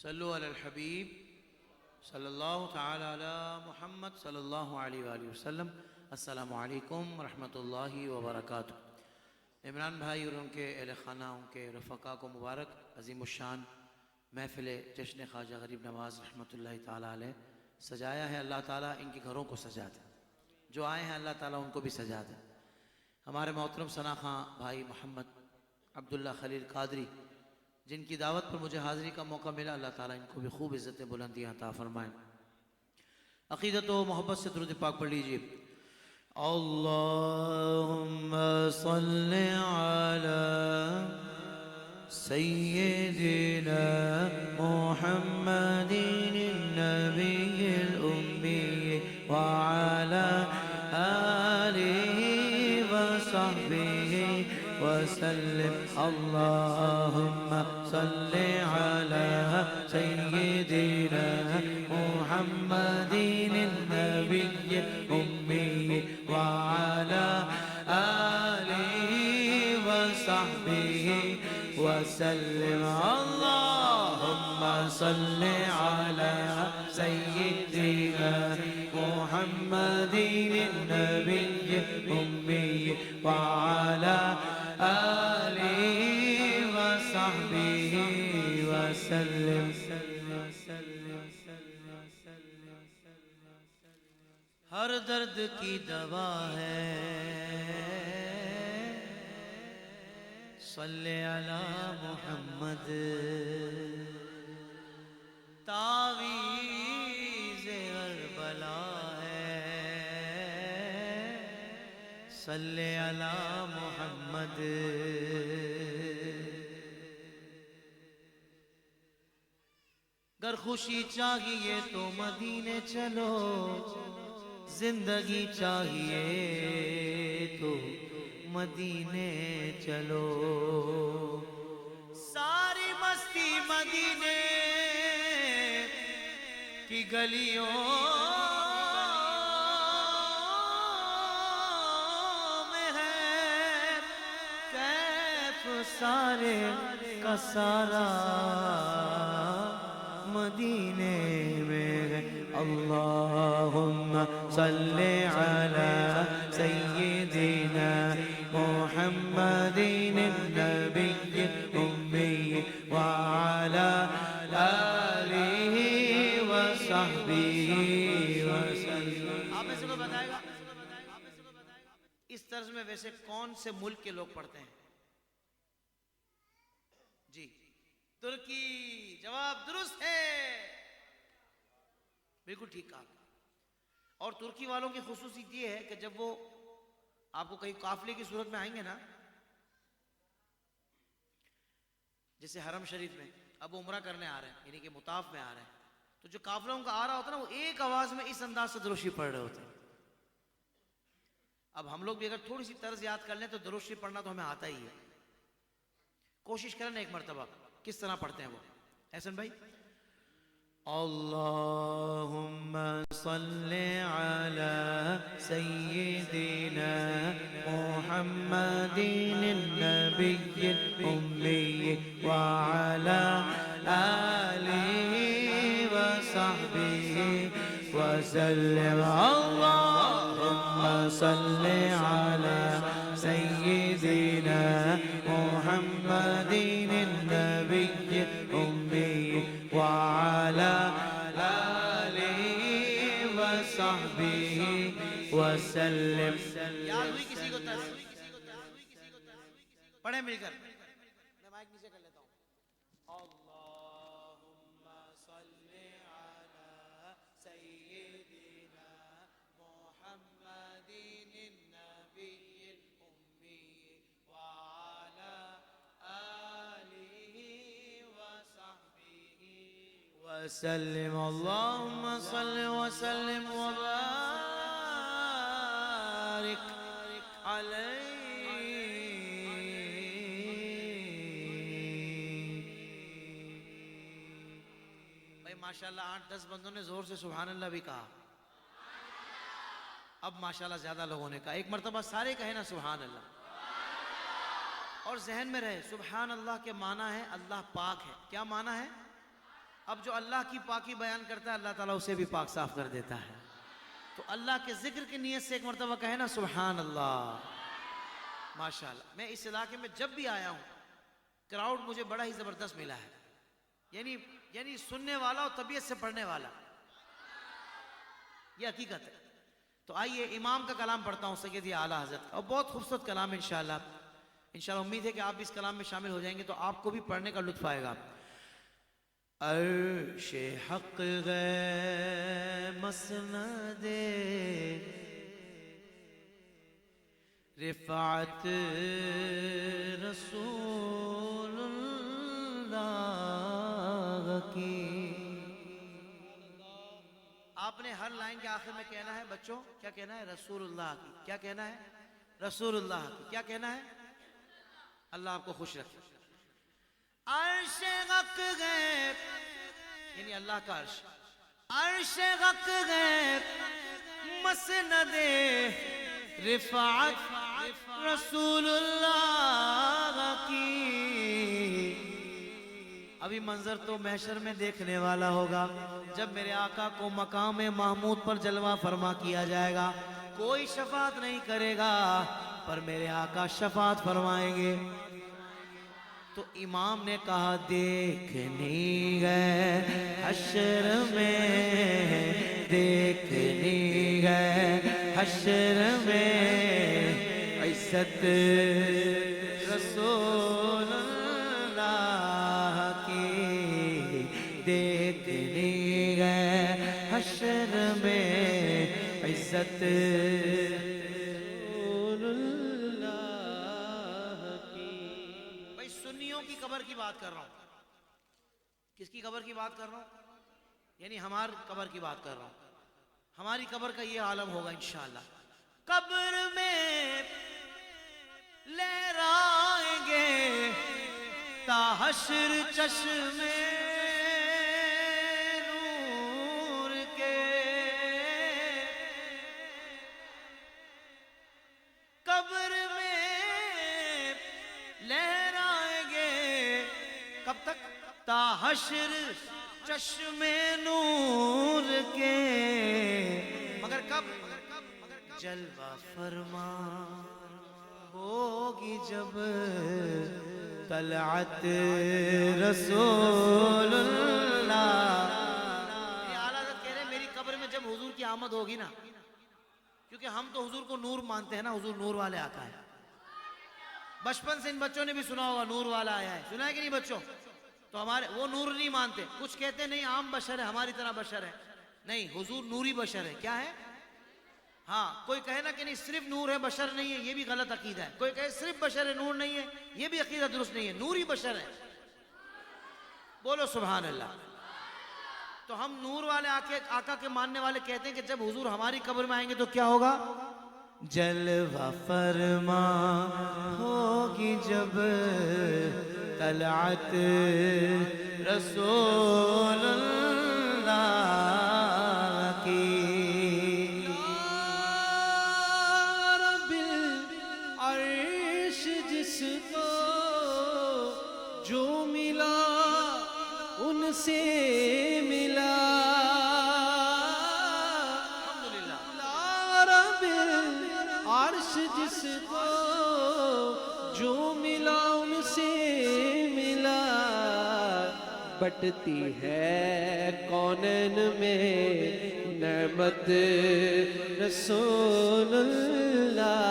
صلو علی الحبیب صلی اللہ تعالی علی محمد صلی اللہ علیہ وآلہ وسلم۔ السلام علیکم ورحمۃ اللہ وبرکاتہ۔ عمران بھائی اور ان کے اہل خانہ، ان کے رفقا کو مبارک۔ عظیم الشان محفل جشن خواجہ غریب نواز رحمۃ اللہ تعالی علیہ سجایا ہے، اللہ تعالیٰ ان کے گھروں کو سجا دے، جو آئے ہیں اللہ تعالیٰ ان کو بھی سجا دے۔ ہمارے محترم ثنا خاں بھائی محمد عبداللہ خلیل قادری، جن کی دعوت پر مجھے حاضری کا موقع ملا، اللہ تعالیٰ ان کو بھی خوب عزت بلندیاں عطا فرمائیں۔ عقیدت و محبت سے درود پاک پڑھ لیجئے۔ اللہم صل علی سیدنا محمد النبی الامی وعلی آلہ وصحبہ وسلم۔ اللہم صل علی سیدنا محمد النبی الامی وعلی آلہ وصحبہ وسلم۔ اللہم صل علی سیدنا محمد النبی الامی وعلی آلہ وصحبہ وسلم۔ ہر درد کی دوا ہے صلی علی محمد، تعویذ ہر بلا ہے صلی علی محمد۔ گر خوشی چاہیے تو مدینے چلو، زندگی چاہیے تو مدینے چلو، ساری مستی مدینے کی گلیوں میں ہے، کیف سارے کا سارا مدینے میں ہے۔ اللہم صلی علی سیدنا محمد النبی الامی وعلی آلہ وصحبہ وسلم۔ آپ میں سے کوئی بتائے گا اس طرز میں ویسے کون سے ملک کے لوگ پڑھتے ہیں؟ جی ترکی، جواب درست ہے، بالکل ٹھیک کہا۔ اور ترکی والوں کی خصوصیت یہ ہے کہ جب وہ آپ کو کہیں قافلے کی صورت میں آئیں گے نا، جیسے حرم شریف میں اب عمرہ کرنے آ رہے ہیں، یعنی کہ مطاف میں آ رہے ہیں، تو جو قافلہ ان کا آ رہا ہوتا ہے نا، وہ ایک آواز میں اس انداز سے درود شریف پڑھ رہے ہوتے ہیں۔ اب ہم لوگ بھی اگر تھوڑی سی طرز یاد کر لیں تو درود شریف پڑھنا تو ہمیں آتا ہی ہے۔ کوشش کریں ایک مرتبہ کس طرح پڑھتے ہیں وہ، احسن بھائی۔ اللہم صل علی سیدنا محمد النبی الامی وعلی آلہ وصحبہ وسلم۔ اللہم صل علی سیدنا محمد النبی الامی وعلی آلہ وصحبہ وسلم۔ یاد ہوئی کسی کو طرز؟ پڑھیں مل کر، میں مائک نیچے کر لیتا ہوں۔ اللہم صل علی سیدنا محمد النبی الامی وعلی آلہ وصحبہ وسلم۔ اللہم صل وسلم وبارک علیہ۔ بھائی ماشاءاللہ 8-10 بندوں نے زور سے سبحان اللہ بھی کہا۔ اب ماشاءاللہ زیادہ لوگوں نے کہا، ایک مرتبہ سارے کہیں نا سبحان اللہ، اور ذہن میں رہے سبحان اللہ کے معنی ہے اللہ پاک ہے۔ کیا معنی ہے؟ اب جو اللہ کی پاکی بیان کرتا ہے اللہ تعالیٰ اسے بھی پاک صاف کر دیتا ہے. تو اللہ کے ذکر کی نیت سے ایک مرتبہ کہے نا سبحان اللہ. ماشاءاللہ. میں اس علاقے میں جب بھی آیا ہوں کراؤڈ مجھے بڑا ہی زبردست ملا ہے. یعنی سننے والا اور طبیعت سے پڑھنے والا. یہ حقیقت ہے. تو آئیے امام کا کلام پڑھتا ہوں سیدی اعلیٰ حضرت کا, اور بہت خوبصورت کلام ہے انشاءاللہ. انشاءاللہ امید ہے کہ آپ بھی اس کلام میں شامل ہو جائیں گے تو آپ کو بھی پڑھنے کا لطف آئے گا. عرش حق ہے مسند رفعت رسول اللہ کی. آپ نے ہر لائن کے آخر میں کہنا ہے بچوں, کیا کہنا ہے؟ رسول اللہ کی. کیا کہنا ہے؟ رسول اللہ کی. کیا کہنا ہے؟ اللہ آپ کو خوش رکھے. عرش حق ہے یعنی اللہ کا عرش. عرش حق ہے مسند رفعت رسول اللہ کی. ابھی منظر تو محشر میں دیکھنے والا ہوگا جب میرے آقا کو مقام محمود پر جلوہ فرما کیا جائے گا. کوئی شفاعت نہیں کرے گا پر میرے آقا شفاعت فرمائیں گے. تو امام نے کہا دیکھنی ہے حشر میں, دیکھنی ہے حشر میں عزت رسول اللہ کی. دیکھنی ہے حشر میں عزت کی قبر کی بات کر رہا ہوں. کس کی قبر کی بات کر رہا ہوں؟ یعنی ہماری قبر کی بات کر رہا ہوں. ہماری قبر کا یہ عالم ہوگا انشاءاللہ. قبر میں لہرائیں گے تا حشر چشمے نور کے. قبر میں لہرائیں گے کب تک؟ تا حشر چشمے نور کے. مگر کب؟ جلوہ فرما ہوگی جب طلعت رسول اللہ. یہ اعلیٰ حضرت کہہ رہے ہیں میری قبر میں جب حضور کی آمد ہوگی نا, کیونکہ ہم تو حضور کو نور مانتے ہیں نا, حضور نور والے آقا ہے. بچپن سے ان بچوں نے بھی سنا ہوگا نور والا آیا ہے, سنا ہے کہ نہیں بچوں؟ تو ہمارے وہ نور نہیں مانتے. کچھ کہتے نہیں عام بشر ہے, ہماری طرح بشر ہے. نہیں, حضور نوری بشر ہے. کیا ہے؟ ہاں, کوئی کہے نا کہ نہیں صرف نور ہے بشر نہیں ہے, یہ بھی غلط عقیدہ ہے. کوئی کہے صرف بشر ہے نور نہیں ہے, یہ بھی عقیدہ درست نہیں ہے. نوری بشر ہے. بولو سبحان اللہ. تو ہم نور والے آقا کے ماننے والے کہتے ہیں کہ جب حضور ہماری قبر میں آئیں گے تو کیا ہوگا؟ جلوہ فرما ہوگی جب طلعت رسول اللہ کی. رب العرش جس کو جو ملا ان سے ملا. عرش جس کو جو ملا ان سے ملا. بٹتی ہے کونین میں نعمت رسول اللہ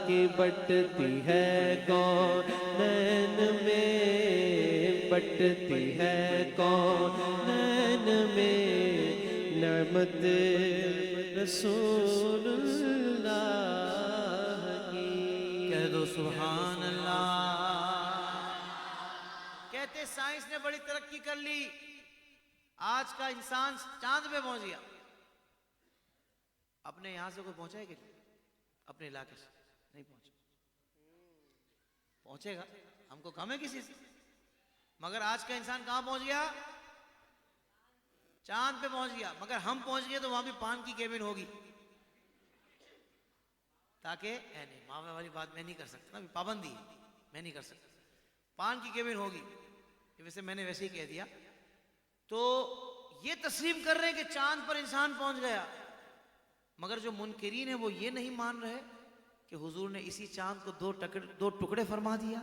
کی. بٹتی ہے کونین میں, بٹتی ہے کونین میں نعمت رسول اللہ کی. کہہ دو سبحان اللہ. کہتے سائنس نے بڑی ترقی کر لی, آج کا انسان چاند پہ پہنچ گیا. اپنے یہاں سے کوئی پہنچا ہے کہ اپنے علاقے سے؟ نہیں پہنچا. پہنچے گا, ہم کو کم ہے کسی سے. مگر آج کا انسان کہاں پہنچ گیا؟ چاند پہ پہنچ گیا. مگر ہم پہنچ گئے تو وہاں بھی پان کی کیبن ہوگی, تاکہ نہیں ماں والی بات میں نہیں کر سکتا نا, پابندی ہے, میں نہیں کر سکتا. پان کی کیبن ہوگی ویسے میں نے ویسے ہی کہہ دیا. تو یہ تسلیم کر رہے ہیں کہ چاند پر انسان پہنچ گیا، مگر جو منکرین ہیں وہ یہ نہیں مان رہے کہ حضور نے اسی چاند کو دو ٹکڑے فرما دیا،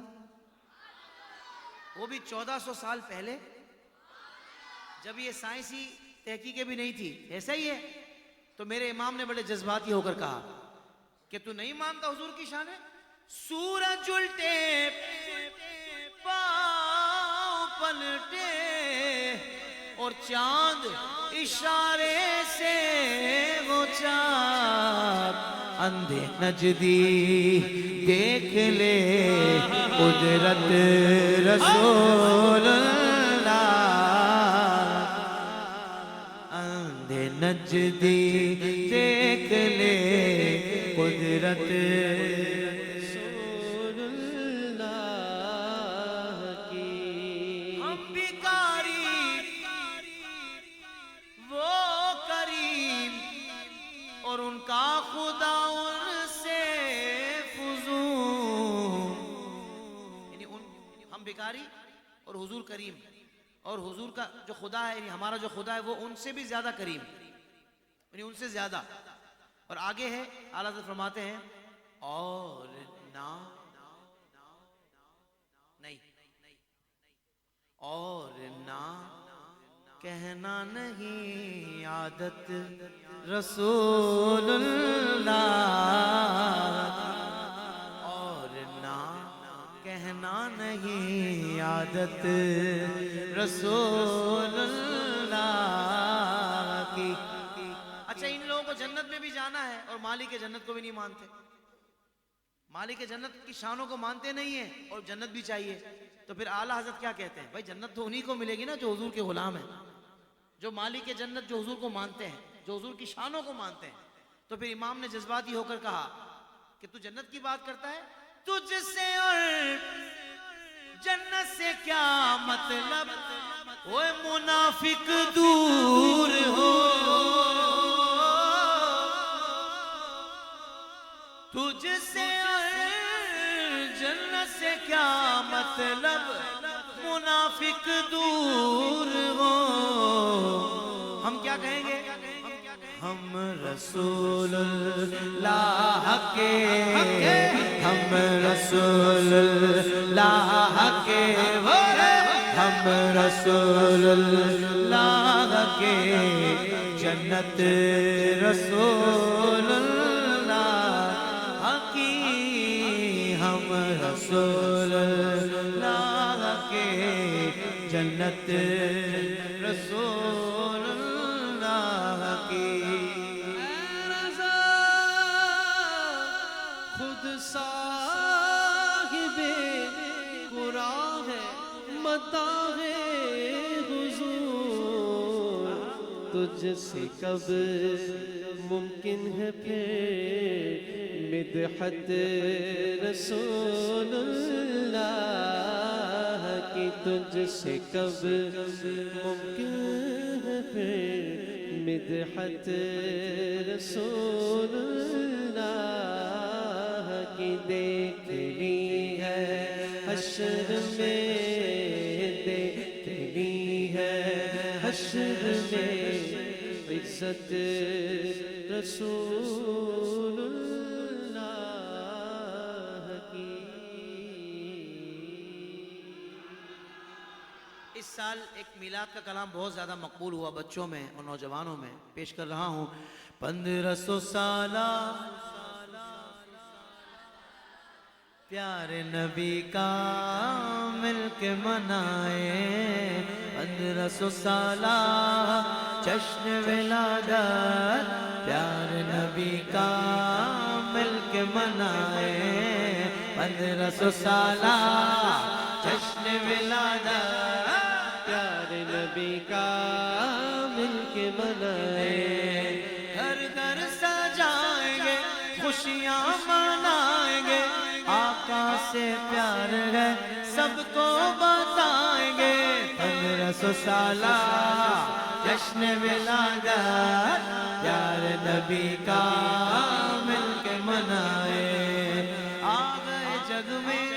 وہ بھی 1400 سال پہلے، جب یہ سائنسی تحقیقیں بھی نہیں تھی. ایسا ہی ہے. تو میرے امام نے بڑے جذباتی ہو کر کہا کہ تو نہیں مانتا حضور کی شان ہے؟ سورج الٹے پاؤں پلٹے اور چاند اشارے سے وہ چاند، اندھے نجدی دیکھ لے قدرت رسول اللہ، اندھے نجدی دیکھ لے قدرت رسول اللہ کی. ہم بھکاری وہ کریم اور ان کا خدا ان سے فزون. یعنی ہم بھکاری اور حضور کریم، اور حضور کا جو خدا ہے، یعنی ہمارا جو خدا ہے وہ ان سے بھی زیادہ کریم، یعنی ان سے زیادہ. اور آگے ہے اعلیٰ حضرت فرماتے ہیں اور نہیں اور نہ کہنا نہیں عادت رسول اللہ، اور نہ کہنا نہیں عادت رسول اللہ کی. اچھا، ان لوگوں کو جنت میں بھی جانا ہے اور مالک جنت کو بھی نہیں مانتے، مالک جنت کی شانوں کو مانتے نہیں ہیں اور جنت بھی چاہیے. تو پھر اعلیٰ حضرت کیا کہتے ہیں؟ بھائی جنت تو انہی کو ملے گی نا جو حضور کے غلام ہیں، جو مالک جنت جو حضور کو مانتے ہیں، جو حضور کی شانوں کو مانتے ہیں. تو پھر امام نے جذباتی ہو کر کہا کہ تو جنت کی بات کرتا ہے، تجھ سے اور جنت سے کیا مطلب، وہ منافق دور ہو، تجھ سے اور جنت سے کیا مطلب، منافق دور ہو. ہم کیا کہیں گے؟ ہم رسول اللہ کے، ہم رسول اللہ کے، ہم رسول اللہ کے، جنت رسول اللہ کی، ہم رسول اللہ کے، جنت رسول اللہ کی. خود صاحب قرآن ہے، مداح حضور، تجھ سے کب ممکن ہے پھر مدحت رسول اللہ کی، تجھ سے کب ممکن ہے پھر مدحت رسول اللہ کی. دیکھ لی ہے حشر میں، دیکھ لی ہے حشر میں عزت رسول اللہ کی. اس سال ایک میلاد کا کلام بہت زیادہ مقبول ہوا بچوں میں اور نوجوانوں میں، پیش کر رہا ہوں. 1500 سالہ پیارے نبی کا مل کے منائے، 1500 سالہ جشن ولادت پیارے نبی کا مل کے منائے، 1500 سالہ جشن ولادت پیارے نبی کا مل کے منائے. گھر گھر سجائیں گے، خوشیاں منائیں گے، آقا سے پیار ہے سب کو بتائیں گے، 1500 سالہ جشن ولادت پیارے نبی کا مل کے منائے. آ گئے جگ میں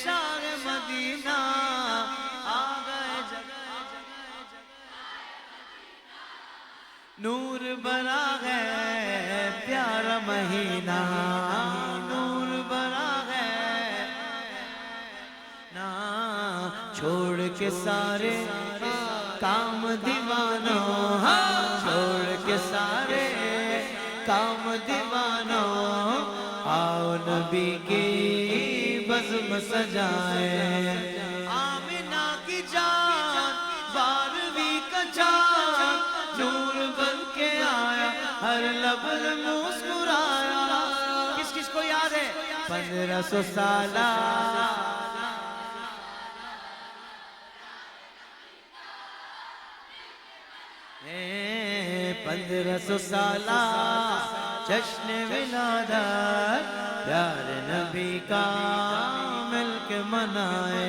شاہ مدینہ، آ نور بنا ہے پیارا مہینہ، نور بنا ہے نا، چھوڑ کے سارے کام دیوانوں، چھوڑ کے سارے کام دیوانوں، آؤ نبی کی بزم سجائیں، آمنہ کی جان 12ویں کا چاند نور بن کے آیا، ہر لب مسکرایا۔ کس کس کو یاد ہے 1500 سالہ 1500 سالہ جشن ولادت، پیارے نبی کا مل کے منائے،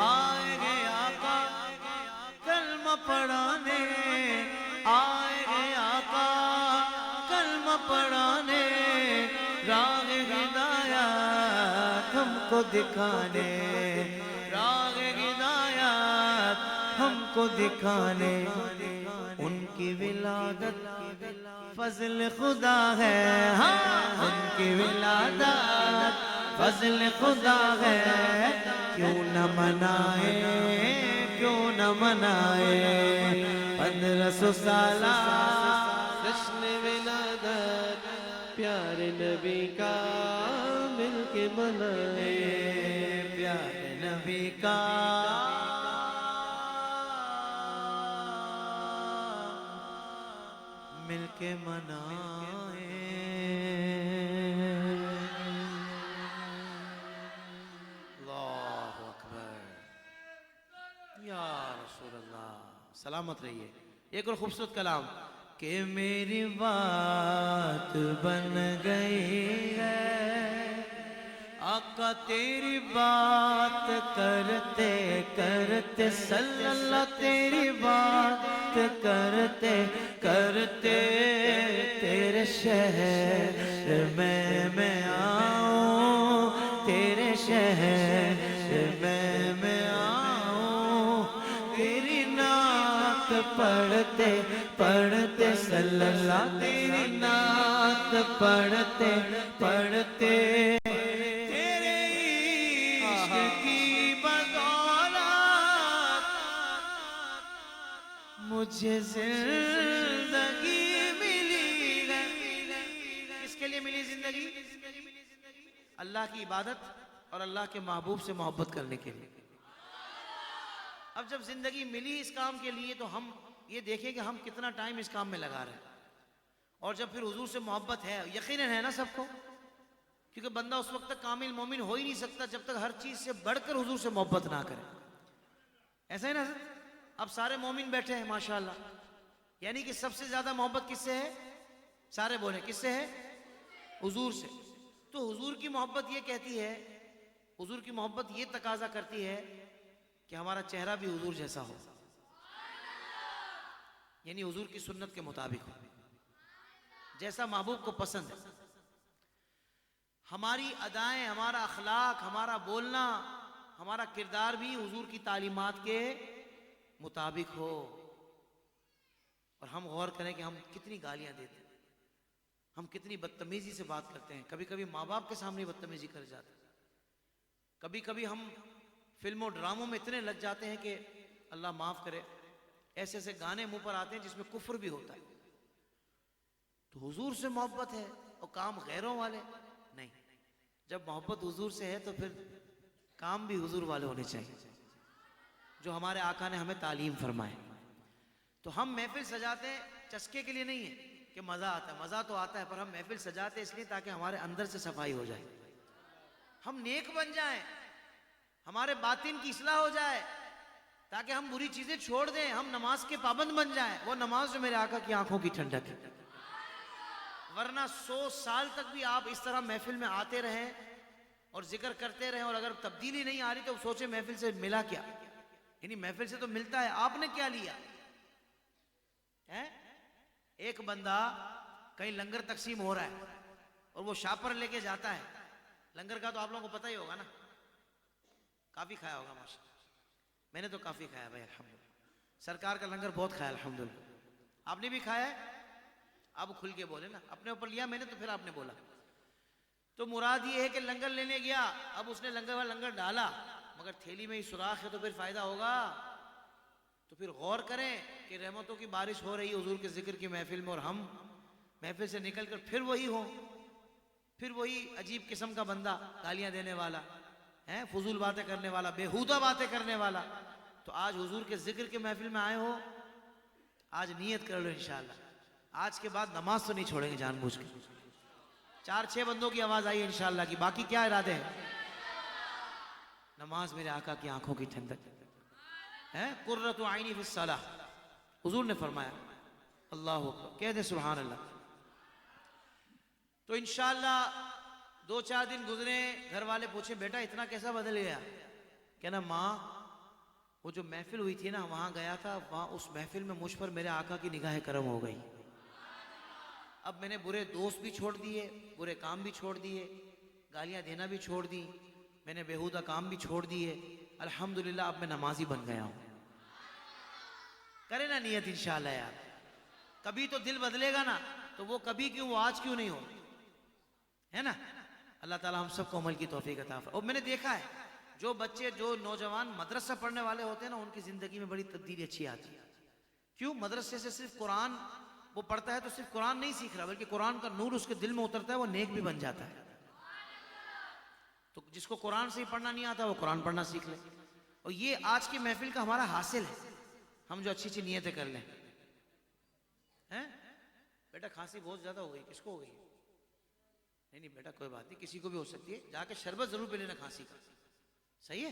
آئے گے آقا کلمہ پڑھانے، آئے گے آقا کلمہ پڑھانے، راہ ہدایت ہم کو دکھانے، راہ ہدایت ہم کو دکھانے، ان کی ولادت فضل خدا ہے، ان کی ولادت فضل خدا ہے، کیوں نہ منائے، کیوں نہ منائے 1500 سالہ جشن ولادت، پیارے نبی کا مل کے منائے، پیارے نبی کا مل کے منائے۔ اللہ اکبر، یا رسول اللہ، سلامت رہیے۔ ایک اور خوبصورت کلام کہ میری بات بن گئی ہے، آقا تیری بات کرتے کرتے صلی اللہ، تیری بات کرتے کرتے تیرے شہر میں آؤں، تیرے شہر میں آؤں، تیری نعت پڑھتے پڑھتے صلی اللہ، تیری نعت پڑھتے پڑھتے تیرے عشق کی بدولت مجھے زندگی ملی ہے۔ کس کے لیے ملی زندگی؟ اللہ کی عبادت اور اللہ کے محبوب سے محبت کرنے کے لیے۔ اب جب زندگی ملی اس کام کے لیے تو ہم یہ دیکھیں کہ ہم کتنا ٹائم اس کام میں لگا رہے ہیں، اور جب پھر حضور سے محبت ہے، یقیناً ہے نا سب کو، کیونکہ بندہ اس وقت تک کامل مومن ہو ہی نہیں سکتا جب تک ہر چیز سے بڑھ کر حضور سے محبت نہ کرے، ایسا ہی نا حضرت؟ اب سارے مومن بیٹھے ہیں ماشاءاللہ، یعنی کہ سب سے زیادہ محبت کس سے ہے؟ سارے بولے کس سے ہے؟ حضور سے۔ تو حضور کی محبت یہ کہتی ہے، حضور کی محبت یہ تقاضا کرتی ہے کہ ہمارا چہرہ بھی حضور جیسا ہو، یعنی حضور کی سنت کے مطابق ہو، جیسا محبوب کو پسند ہے، ہماری ادائیں، ہمارا اخلاق، ہمارا بولنا، ہمارا کردار بھی حضور کی تعلیمات کے مطابق ہو۔ اور ہم غور کریں کہ ہم کتنی گالیاں دیتے ہیں، ہم کتنی بدتمیزی سے بات کرتے ہیں، کبھی کبھی ماں باپ کے سامنے بدتمیزی کر جاتے ہیں، کبھی کبھی ہم فلموں ڈراموں میں اتنے لگ جاتے ہیں کہ اللہ معاف کرے، ایسے ایسے گانے منہ پر آتے ہیں جس میں کفر بھی ہوتا ہے۔ تو حضور سے محبت ہے اور کام غیروں والے نہیں، جب محبت حضور سے ہے تو پھر کام بھی حضور والے ہونے چاہیے جو ہمارے آقا نے ہمیں تعلیم فرمائے۔ تو ہم محفل سجاتے ہیں چسکے کے لیے نہیں ہے کہ مزہ آتا ہے، مزہ تو آتا ہے، پر ہم محفل سجاتے ہیں اس لیے تاکہ ہمارے اندر سے صفائی ہو جائے، ہم نیک بن جائیں، ہمارے باطن کی اصلاح ہو جائے، تاکہ ہم بری چیزیں چھوڑ دیں، ہم نماز کے پابند بن جائیں، وہ نماز جو میرے آقا کی آنکھوں کی ٹھنڈک ہے۔ ورنہ 100 سال تک بھی آپ اس طرح محفل میں آتے رہیں اور ذکر کرتے رہیں، اور اگر تبدیلی نہیں آ رہی تو سوچیں محفل سے ملا کیا؟ یعنی محفل سے تو ملتا ہے، آپ نے کیا لیا ہے؟ ایک بندہ کہیں لنگر تقسیم ہو رہا ہے اور وہ شاپر لے کے جاتا ہے، لنگر کا تو آپ لوگوں کو پتہ ہی ہوگا نا، کافی کھایا ہوگا ماشاءاللہ، میں نے تو کافی کھایا بھائی الحمدللہ، سرکار کا لنگر بہت کھایا الحمدللہ، آپ نے بھی کھایا ہے؟ اب کھل کے بولے نا، اپنے اوپر لیا میں نے تو پھر آپ نے بولا. تو مراد یہ ہے کہ لنگر لینے گیا، اب اس نے لنگر والا لنگر ڈالا، مگر تھیلی میں ہی سوراخ ہے تو پھر فائدہ ہوگا. تو پھر غور کریں کہ رحمتوں کی بارش ہو رہی ہے حضور کے ذکر کی محفل میں، اور ہم محفل سے نکل کر پھر وہی ہوں، پھر وہی عجیب قسم کا بندہ، گالیاں دینے والا ہیں، فضول باتیں کرنے والا، بےہودہ باتیں کرنے والا. تو آج حضور کے ذکر کے محفل میں آئے ہو، آج نیت کر لو انشاءاللہ آج کے بعد نماز تو نہیں چھوڑیں گے جان بوجھ کے. 4-6 بندوں کی آواز آئی انشاءاللہ کی، باقی کیا ارادے ہیں؟ نماز میرے آقا کی آنکھوں کی ٹھنڈک ہے، قرۃ عینی فی الصلاۃ، حضور نے فرمایا. اللہ اکبر، کہہ دیں سبحان اللہ. تو انشاءاللہ 2-4 دن گزرے، گھر والے پوچھے بیٹا اتنا کیسا بدل گیا؟ کہنا ماں وہ جو محفل ہوئی تھی نا وہاں گیا تھا، وہاں اس محفل میں مجھ پر میرے آقا کی نگاہ کرم ہو گئی. اب میں نے برے دوست بھی چھوڑ دیے، برے کام بھی چھوڑ دیے، گالیاں دینا بھی چھوڑ دی، میں نے بےہودہ کام بھی چھوڑ دیے. الحمدللہ اب میں نمازی بن گیا ہوں. کرے نا نیت انشاءاللہ یار. کبھی تو دل بدلے گا نا، تو وہ کبھی کیوں، وہ آج کیوں نہیں ہو، ہے نا. اللہ تعالی ہم سب کو عمل کی توفیق عطا فرمائے. اور میں نے دیکھا ہے جو بچے، جو نوجوان مدرسہ پڑھنے والے ہوتے ہیں نا، ان کی زندگی میں بڑی تبدیلی اچھی آتی ہے. کیوں؟ مدرسے سے صرف قرآن وہ پڑھتا ہے تو صرف قرآن نہیں سیکھ رہا، بلکہ قرآن کا نور اس کے دل میں اترتا ہے، وہ نیک بھی بن جاتا ہے. تو جس کو قرآن سے ہی پڑھنا نہیں آتا وہ قرآن پڑھنا سیکھ لے. اور یہ آج کی محفل کا ہمارا حاصل ہے، ہم جو اچھی اچھی نیتیں کر لیں. بیٹا کھانسی بہت زیادہ ہو گئی، کس کو ہو گئی؟ نہیں بیٹا کوئی بات نہیں، کسی کو بھی ہو سکتی ہے، جا کے شربت ضرور پی لینا کھانسی کا، صحیح ہے،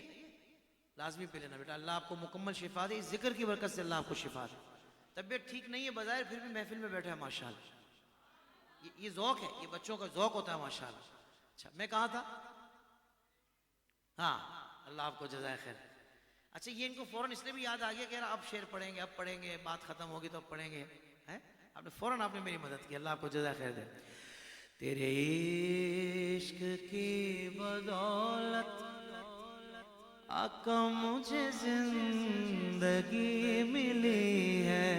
لازمی پی لینا بیٹا. اللہ آپ کو مکمل شفا دے، اس ذکر کی برکت سے اللہ آپ کو شفا دے. طبیعت ٹھیک نہیں ہے بظاہر، پھر بھی محفل میں بیٹھا ہے ماشاءاللہ. یہ ذوق ہے، یہ بچوں کا ذوق ہوتا ہے ماشاءاللہ. اچھا میں کہا تھا، ہاں اللہ آپ کو جزائے خیر. اچھا یہ ان کو فوراً اس لیے بھی یاد آ گیا کہ یار اب شعر پڑھیں گے، اب پڑھیں گے، بات ختم ہوگی تو اب پڑھیں گے. آپ نے فوراً آپ نے میری مدد کی، اللہ آپ کو جزائے خیر دے. تیرے عشق کی بدولت آقا مجھے زندگی ملی ہے،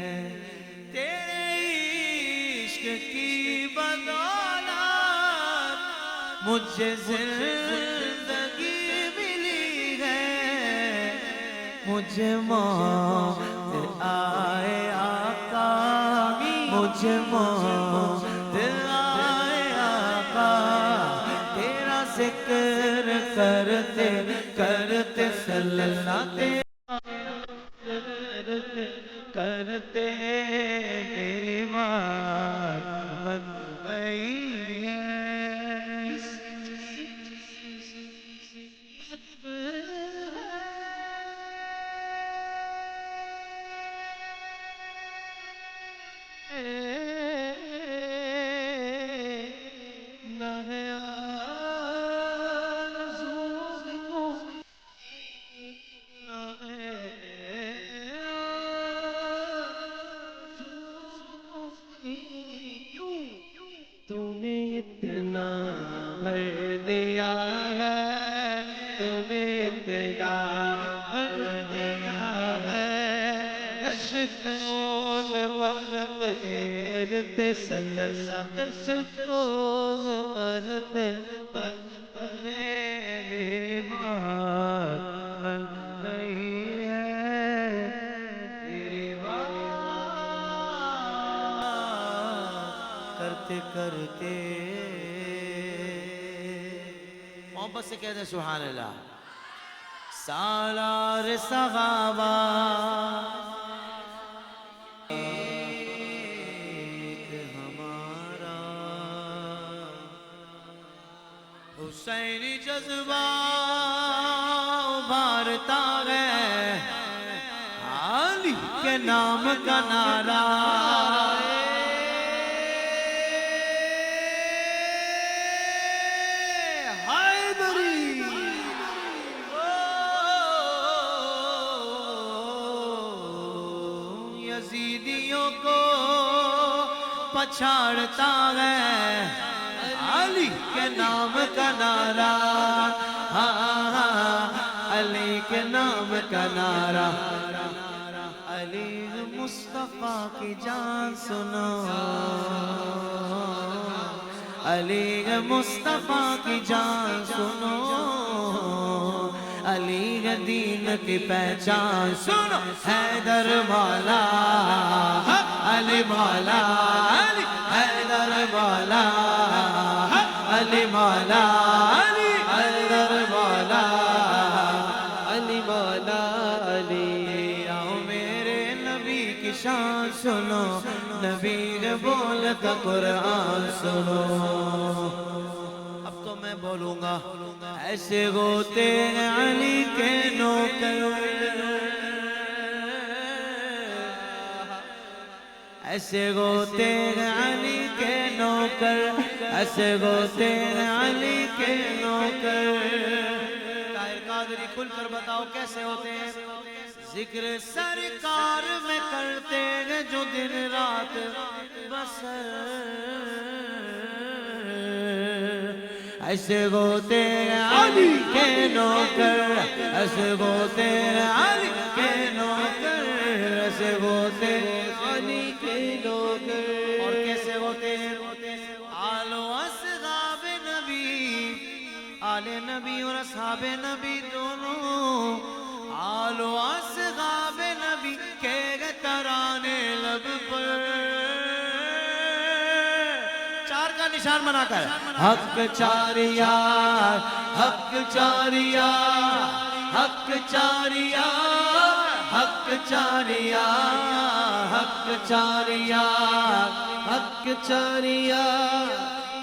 تیرے عشق کی بدولت مجھے زندگی ملی ہے، مجھے موت آئے آقا، مجھے موت آئے آقا، تیرا ذکر کرتے کرتے صلی اللہ کرتے میری بات بن گئی ہے. تو نے اتنا بھر دیا ہے، تو نے اتنا بھر دیا ہے، اشکوں میں ورتے سلسلہ، اشکوں میں ورتے میری بات بن گئی ہے، میری بات کرتے کرتے محبت سے کہہ دیں سبحان اللہ. سالار صحابہ ایک ہمارا حسینی جذبہ ابھارتا ہے، علی کے نام کا نعرہ یزیدیوں کو پچھاڑتا ہے، علی کے نام کا نعرہ، علی کے نام کا نعرہ، علی مصطفیٰ کی جان سنو علی مصطفیٰ کی جان سنو علی دین کی پہچان سنو حیدر مولا علی مولا حیدر مولا علی مولا حیدر مولا علی مولا علی آؤ میرے نبی کی شان سنو نبی کے بولتا قرآن سنو اب تو میں بولوں گا ایسے ہوتے ہیں علی کے نوکر ایسے ہوتے ہیں علی کے نوکر ایسے ہوتے ہیں علی کے نوکر طاہر قادری کھل کر بتاؤ کیسے ہوتے ہیں ذکر سرکار میں کرتے ہیں جو دن رات بسر ایسے ہوتے ہیں علی کے نوکر ایسے ہوتے ہیں علی کے نوکر ایسے ہوتے ہیں علی کے نوکر اور کیسے ہوتے ہیں آل و اصحاب نبی آل نبی اور اصحاب نبی دونوں آل و اصحاب نبی کے ترانے لب پر چار کا نشان بنا کر حق چاریار حق چاریار حق چاریار حق چاریار حق چاریار حق چاریار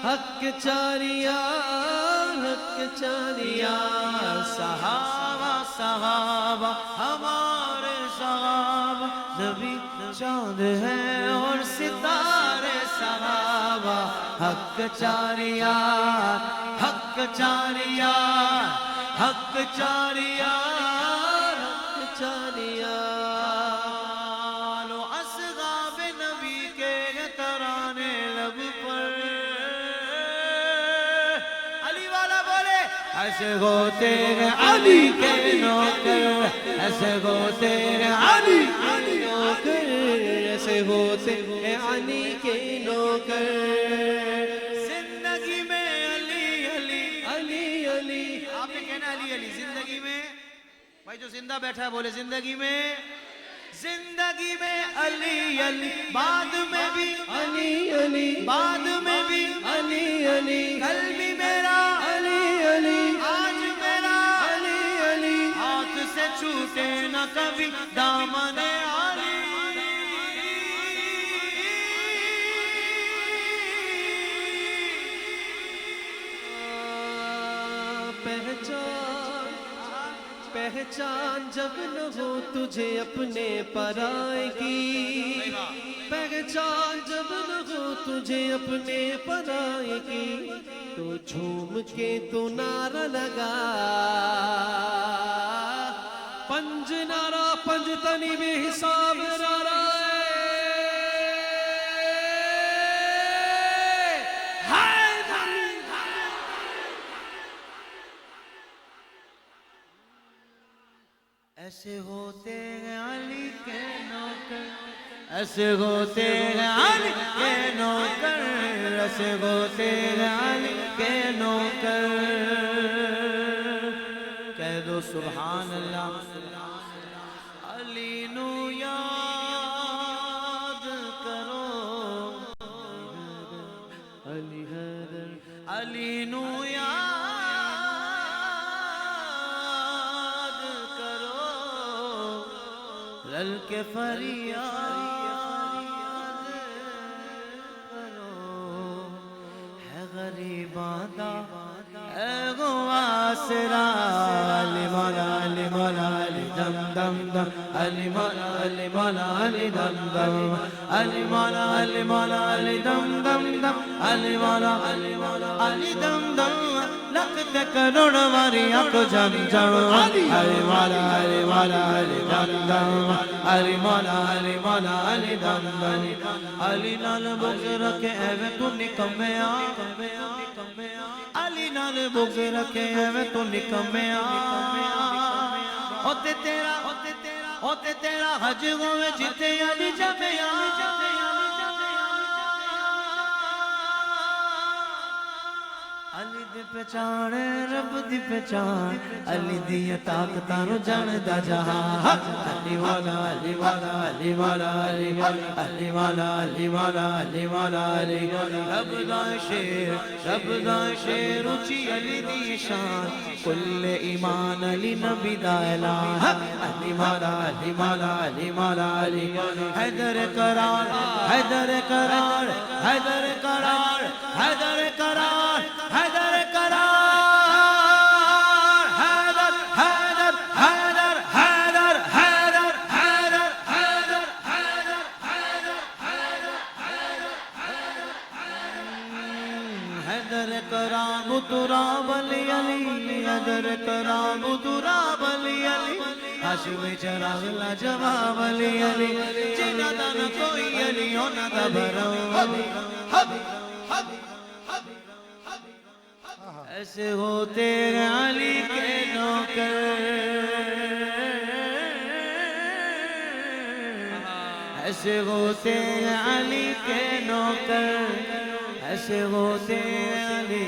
حق چاریار حق چاریار صحابہ صحابہ ہمارے صحابہ نبی چاند ہے اور ستارے صحابہ حق چاریار حق چاریار حق چاریار حق چاریار آل و اصحاب نبی کے ترانے لب پر علی والا بولے ایسے ہوتے ہیں علی کے نوکر ایسے ہوتے ہیں علی علی نوکر ایسے ہوتے ہیں علی کے نوکر زندگی میں علی علی علی علی آپ نے کہنا علی علی زندگی میں بھائی جو زندہ بیٹھا ہے بولے زندگی میں علی علی بعد میں بھی علی علی بعد میں بھی علی علی کل بھی میرا علی علی آج میرا علی علی ہاتھ سے چھوٹے نہ کبھی دامن علی پہچان پہچان جب نہ ہو تجھے اپنے پرائے کی پہچان جب نہ ہو تجھے اپنے پرائے کی تو جھوم کے تو نعرہ لگا پنج نعرہ پنج تنی بے حساب نعرہ ایسے ہوتے ہیں علی کے نوکر ایسے ہوتے ہیں علی کے نوکر ایسے ہوتے ہیں علی کے نوکر کہہ دو سبحان اللہ علی نو یاد کرو علی حیدر علی نو یاد لل کے فریاد کرو ہے غریباں دا اے گو آسرا علی مولا علی مولا علی دم دم دم علی مولا علی مولا علی دم دم علی مولا علی مولا علی دم دم دم علی مولا علی مولا علی دم دم لکھ کروڑ واریاں کو جم جم علی مولا علی مولا علی دم دم علی مولا علی مولا علی دم دم علی نال بغض رکھے ایویں تو نکمیا علی نال بغض رکھے ایویں تو نکمیا ہوتے تیرا ہوتے تیرا حج ہوئے جتے علی جمعیاں علی دی پہچان رب دی پہچان علی دی طاقتاں نو جاندا جہان علی والا علی والا علی والا علی والا علی والا علی والا علی والا علی رب دا شیر اونچی علی دی شان کل ایمان علی نبی دا اعلان علی والا علی والا علی والا علی حیدر قرار حیدر قرار حیدر قرار حیدر قرار حیدر قرار حیدر حیدر حیدر حیدر حیدر حیدر حیدر کرام تراب علی علی حیدر کرام تراب علی علی حشم چراغ لا جواب علی علی جنہ دا نہ کوئی علی ہونا دا برو ایسے ہو تیرے علی کے نوکر ایسے ہو تیرے علی کے نوکر ایسے ہو تیرے علی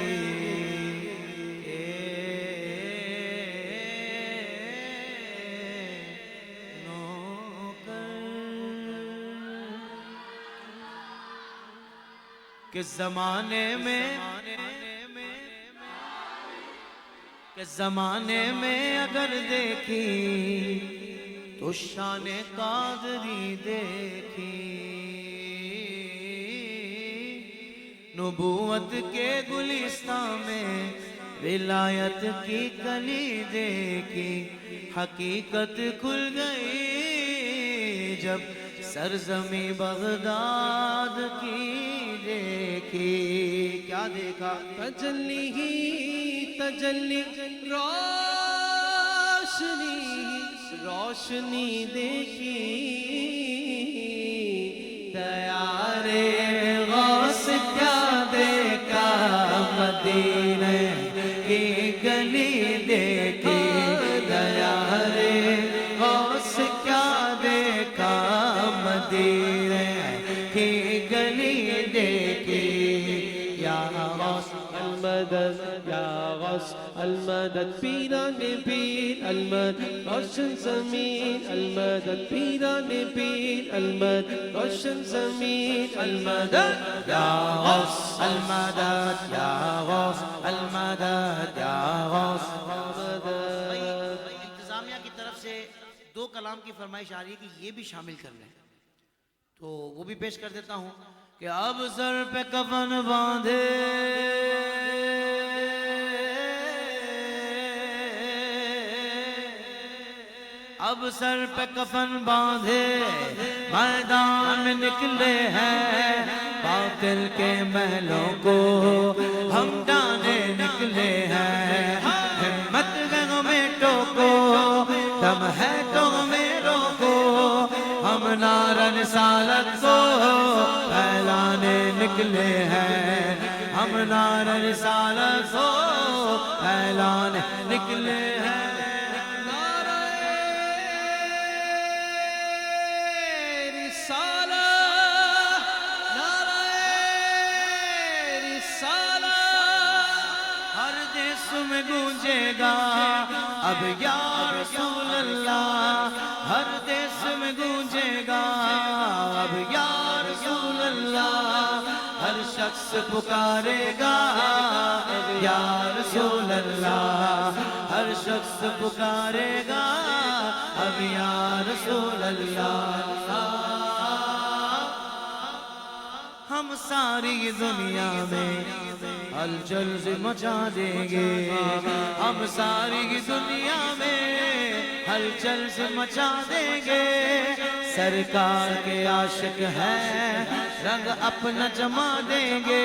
نوکر کس زمانے میں اگر دیکھی تو شان قادری دیکھی نبوت کے گلستان میں ولایت کی کلی دیکھی حقیقت کھل گئی جب سرزمین بغداد کی دیکھی کیا دیکھا تجلی ہی تجلی روشنی دیکھی دیار غوث کیا دیکھا مدینے کی گلی دیکھی دیار غوث کیا دیکھا مدینے کی گلی دیکھی یا غوث المدد یا غوث المدد پیران پیر المدد روشن زمین المدد پیران پیر المدد روشن زمین المدد یا غوث المدد یا غوث المدد یا غوث المدد انتظامیہ کی طرف سے 2 کلام کی فرمائش آ رہی ہے کہ یہ بھی شامل کر لیں تو وہ بھی پیش کر دیتا ہوں کہ اب سر پہ کفن باندھے اب سر پہ کفن باندھے میدان میں نکلے ہیں باطل کے محلوں کو ہم ڈانے نکلے ہیں ہمت گنگوں میں ٹوکو دم ہے تو ہمیں روکو ہم نعرہ رسالت کو پھیلانے نکلے ہیں ہم نعرہ رسالت کو پھیلانے نکلے ہیں میں گونجے گا اب یا رسول اللہ ہر دیس میں گونجے گا اب یا رسول اللہ ہر شخص پکارے گا یا رسول اللہ ہر شخص پکارے گا اب یا رسول اللہ ہم ساری دنیا میں ہلچل مچا دیں گے ہم ساری دنیا میں ہلچل سے مچا دیں گے سرکار کے عاشق ہیں رنگ اپنا جما دیں گے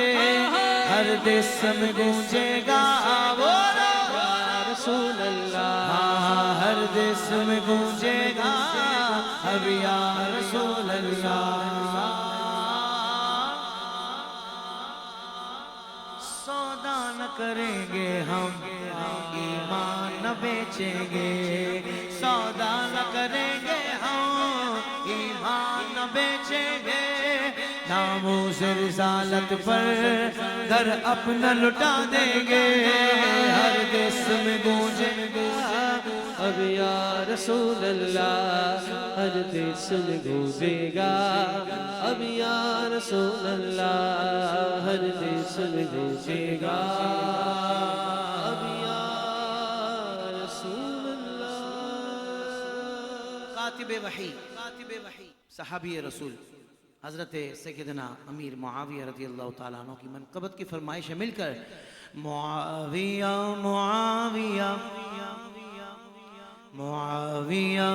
ہر دیس میں گونجے گا رسول اللہ ہر دیس میں گونجے گا اب یا رسول اللہ سودا نہ کریں گے ہم ایمان نہ بیچیں گے سودا نہ کریں گے ناموس رسالت پر گھر اپنا لٹا دیں گے، ہر دس میں گونجے گا اب یا رسول اللہ، ہر دس میں گونجے گا اب یا رسول اللہ، ہر دس میں گونجے گا اب یا رسول اللہ۔ کاتب وحی صحابی رسول حضرت سیدنا امیر معاویہ رضی اللہ تعالیٰ عنہ کی منقبت کی فرمائش ہے، مل کر معاویہ معاویہ معاویہ معاویہ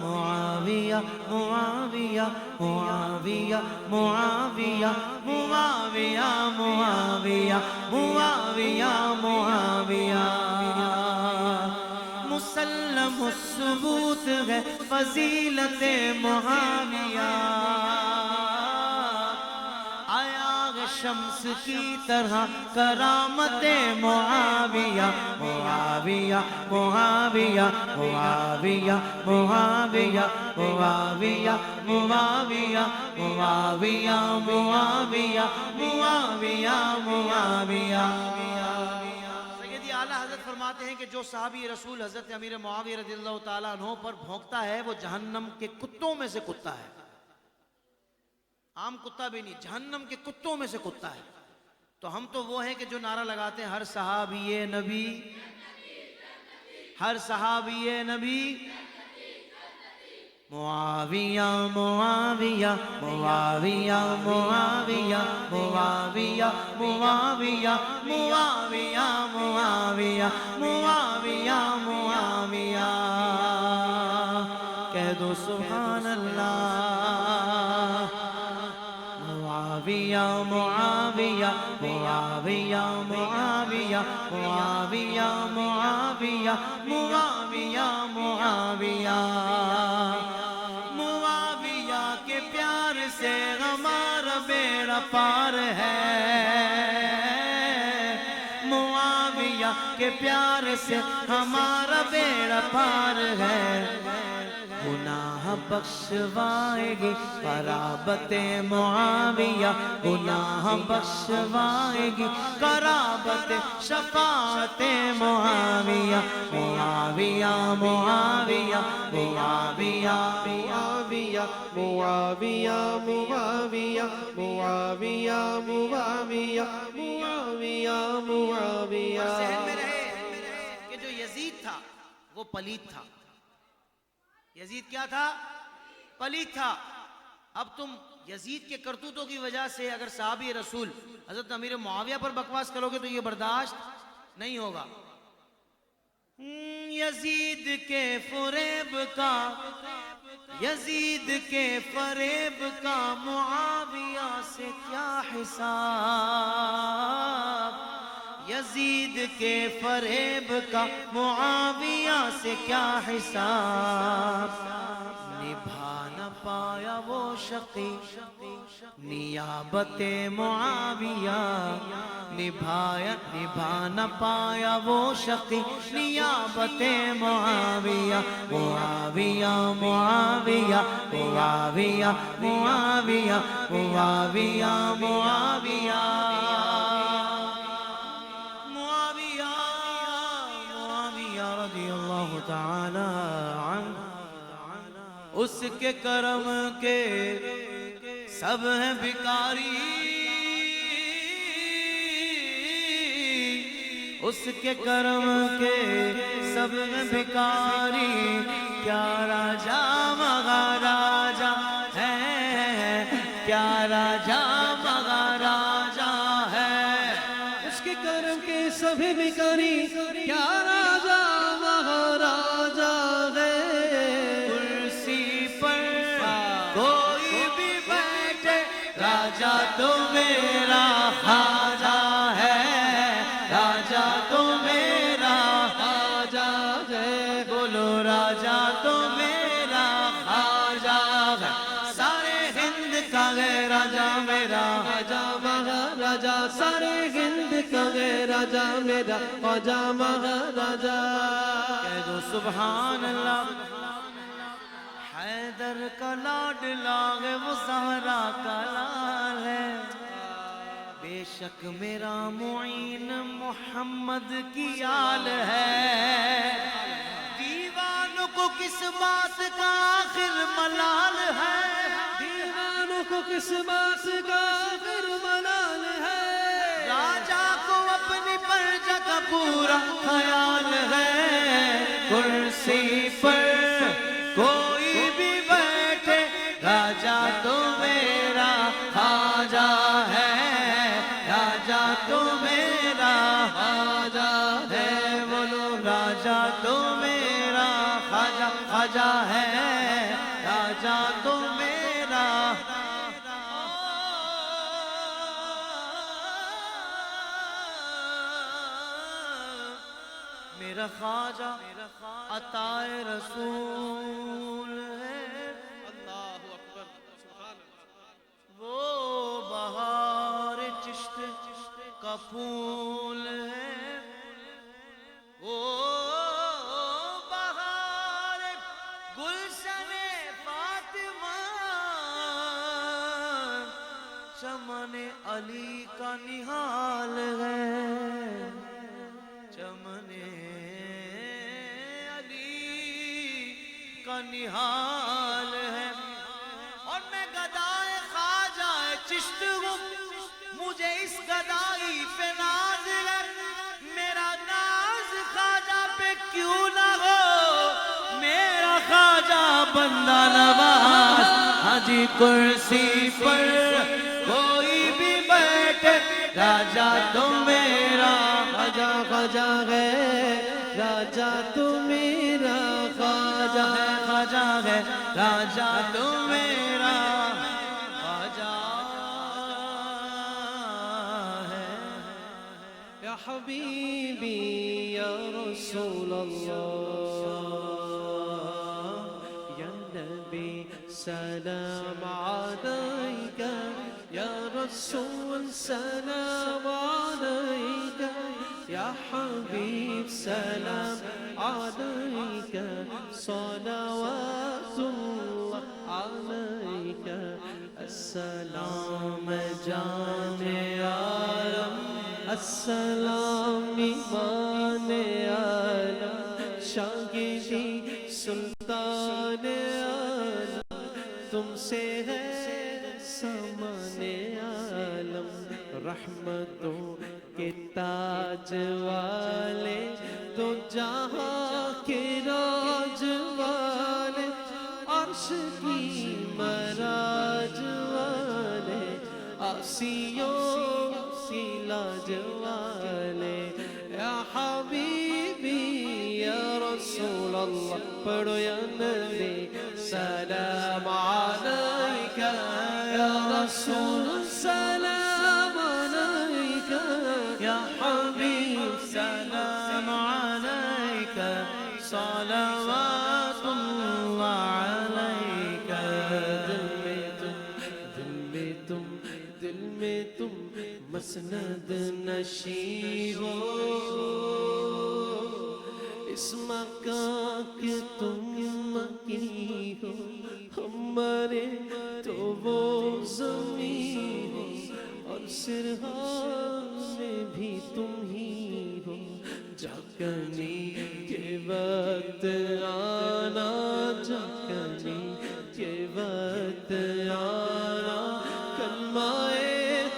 معاویہ معاویہ معاویہ معاویہ معاویہ معاویہ معاویہ معاویہ مسلم الثبوت ہے فضیلت معاویہ، آیا شمس کی طرح کرامت معاویہ، معاویہ معاویہ معاویہ معاویہ معاویہ معاویہ معاویہ معاویہ معاویہ معاویہ۔ سیدی اعلیٰ حضرت فرماتے ہیں کہ جو صحابی رسول حضرت امیر معاویہ رضی اللہ تعالیٰ عنہ پر بھونکتا ہے وہ جہنم کے کتوں میں سے کتا ہے، عام کتا بھی نہیں، جہنم کے کتوں میں سے کتا ہے۔ تو ہم تو وہ ہیں کہ جو نعرہ لگاتے ہیں ہر صحابی نبی، ہر صحابی نبی معاویہ معاویہ معاویہ معاویہ معاویہ معاویہ معاویہ معاویہ معاویہ معاویہ، کہہ دو سبحان اللہ۔ معاویہ معاویہ معاویہ معاویہ معاویہ معاویہ معاویہ معاویہ، معاویہ کے پیار سے ہمارا بیڑا پار ہے، معاویہ کے پیار سے ہمارا بیڑا پار ہے، گناہ بخشوائے گی قرابت معاویہ، گناہ بخشوائے گی قرابت شفاعت معاویہ، معاویہ معاویہ معاویہ معاویہ معاویہ معاویہ معاویہ معاویہ معاویہ معاویہ۔ ذہن میں رہے کہ جو یزید تھا وہ پلید تھا، یزید کیا تھا؟ پلید تھا۔ اب تم یزید کے کرتوتوں کی وجہ سے اگر صحابی رسول حضرت امیر معاویہ پر بکواس کرو گے تو یہ برداشت نہیں ہوگا۔ یزید کے فریب کا، یزید کے فریب کا معاویہ سے کیا حساب، یزید کے فریب کا معاویہ سے کیا حساب، نبھا نہ پایا وہ شقی نیابت معاویہ، نبھا نہ پایا وہ شقی نیابت معاویہ، معاویہ معاویہ معاویہ معاویہ معاویہ معاویہ رضی اللہ تعالی عنہ، اس کے کرم کے سب ہیں بھکاری، اس کے کرم کے سب ہیں بھکاری، کیا راجہ مہاراجا ہے، کیا راجہ مہاراجا ہے، اس کے کرم کے سبھی بھکاری، کیا راجہ مہاراجا ہے، کرسی پر کوئی بھی بیٹھے راجہ تو میرا خواجہ ہے، راجہ تو میرا خواجہ ہے، بولو راجہ تو میرا خواجہ ہے، سارے ہند کا ہے راجہ میرا راجہ مہاراجا، سارے ہند کا ہے راجہ میرا خواجہ مہاراجا، کہہ دو سبحان اللہ۔ حیدر کا لاڈلا ہے وہ زہرا کا لال ہے بے شک میرا معین محمد کی آل ہے دیوانوں کو کس بات کا آخر ملال ہے دیوانوں کو کس بات کا آخر ملال ہے راجا کو اپنی پرجا کا پورا خیال ہے کرسی پر کوئی بھی بیٹھے راجا تو میرا خواجہ ہے راجا تو میرا خواجہ ہے بولو راجا تو میرا خواجہ خواجہ ہے راجا تو میرا میرا خواجہ عطائے رسول ہے اللہ اکبر سبحان اللہ وہ بہار چشت کا پھول ہے وہ بہار گلشن فاطمہ چمن علی کا نہال ہے چمن علی کا نہال ہے اور میں گدائے خواجہ چشت ہوں مجھے اس گدائی پہ ناز ہے میرا ناز خواجہ پہ کیوں نہ ہو میرا خواجہ بندہ نواز حاجی کرسی پر کوئی بھی بیٹھے راجا تو میرا خواجہ خواجہ ہے راجا تو میرا خواجہ ہے خواجہ ہے راجا تو میرا خواجہ ہے یا حبیبی یا رسول اللہ یا نبی سلام علیکہ یا رسول سلام علیکہ یا حبیب سلام علیکہ صلوات اللہ علیکہ السلام جان عالم السلام ایمان عالم شاگردی سلطان عالم تم سے ہے سامان عالم رحمتوں کے تاج والے تو جہاں کے راج والے عرش کی معراج والے آسیوں کی لاج والے یا حبیبی یا رسول اللہ پڑھو یا نبی سلام علیکہ یا رسول سلام علیکہ یا حبیب سلام علیکہ صلوات اللہ علیکہ دل میں تم مسند نشین ہو اس مکان کے تم مکی ہو ہمارے تو وہ زمین ہو اور سرحان میں بھی تم ہی ہو جھکنی کے وقت آنا جھکنی کے وقت آنا کلمہ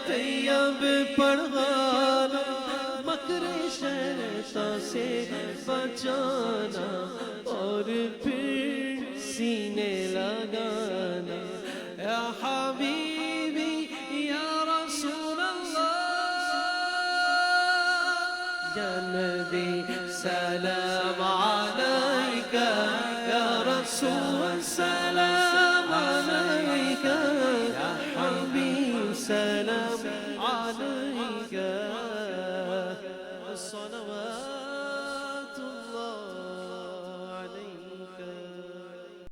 طیب پڑھانا مکر شیطان سے بچانا اور پھر سینے لگانا یا حبیبی یا رسول اللہ یا نبی سلام علیکہ یا رسول سلام علیکہ یا حبیب سلام علیکہ الصلوات